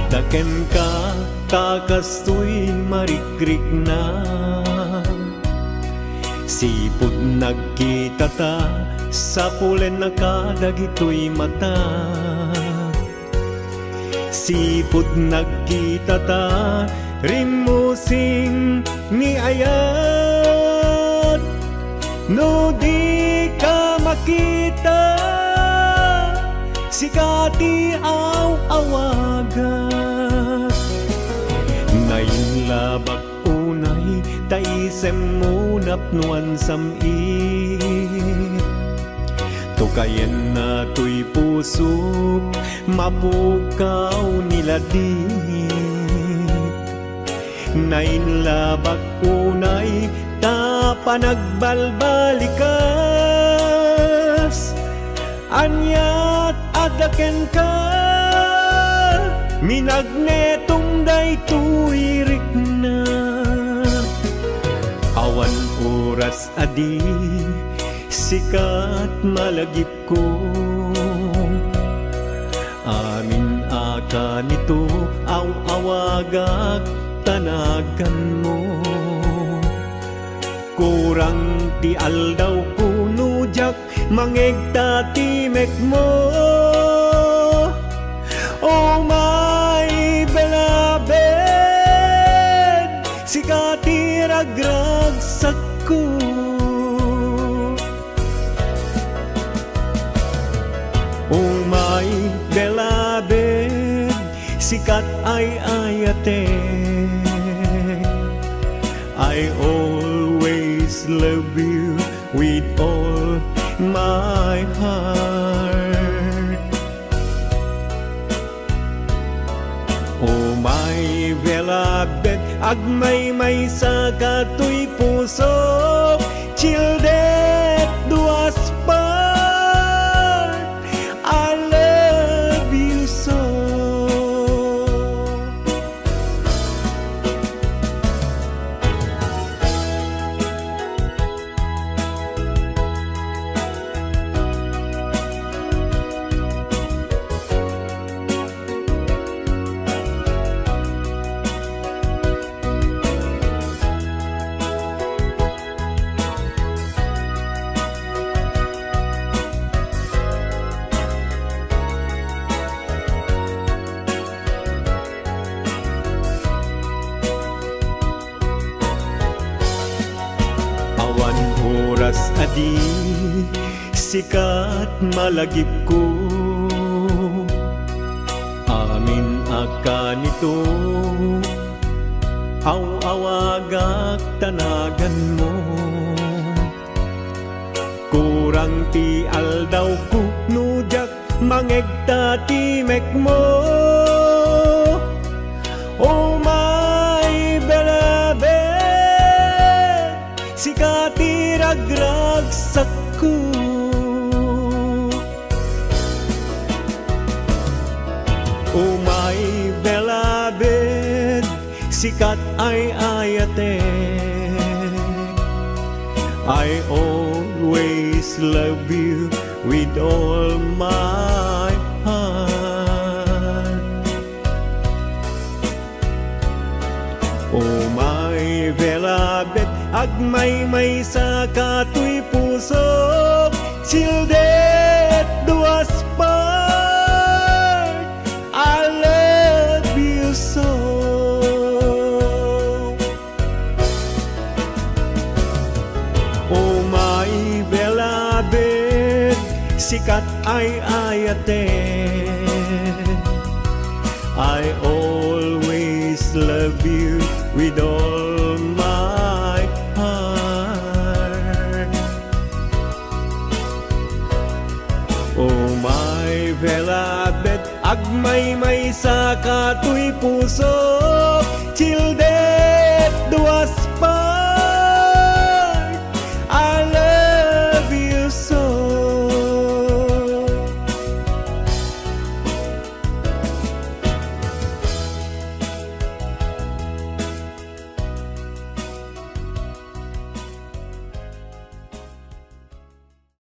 Daken ka takastoy marikrik na, sipod nagkita ta sa pulen na kadagitoy mata. Sipod nagkita ta rimusing ni ayat, no di ka makita sikati aw-awaga. Nainlabak unay taisem mo napnuan samit, tukayen na to'y puso mapukaw nila dinit. Nainlabak unay tapanagbalbalikas, anyat adaken ka minagnetong daytoy na. Awan oras adi sikat malagip ko, amin aka nito aw-awagak tanagan mo. Kurang ti aldaw kuno jak mangegta timek mo. Oh my beloved, sikati ragragsak ko. Oh my beloved, sikat ay ayate, I always love you with all my heart. Oh my beloved, agmay-may sa kato'y puso, childet duas part, I love you so. Awan oras adi sikat malagip ko, amin aka nito aw-awagak tanagan mo. Kurang ti aldaw ko nujak mangegta timek mo. Oh my beloved, sikati ragragsak ko. Oh my beloved, sikat ay ayate, I always love you with all my heart. Oh my beloved, agmay-may sa kato'y puso, sildet duas part, I love you so. Oh my beloved, sikat ay ayate, I always love you with all my heart. Oh my beloved, agmay-may sa kato'y puso, childet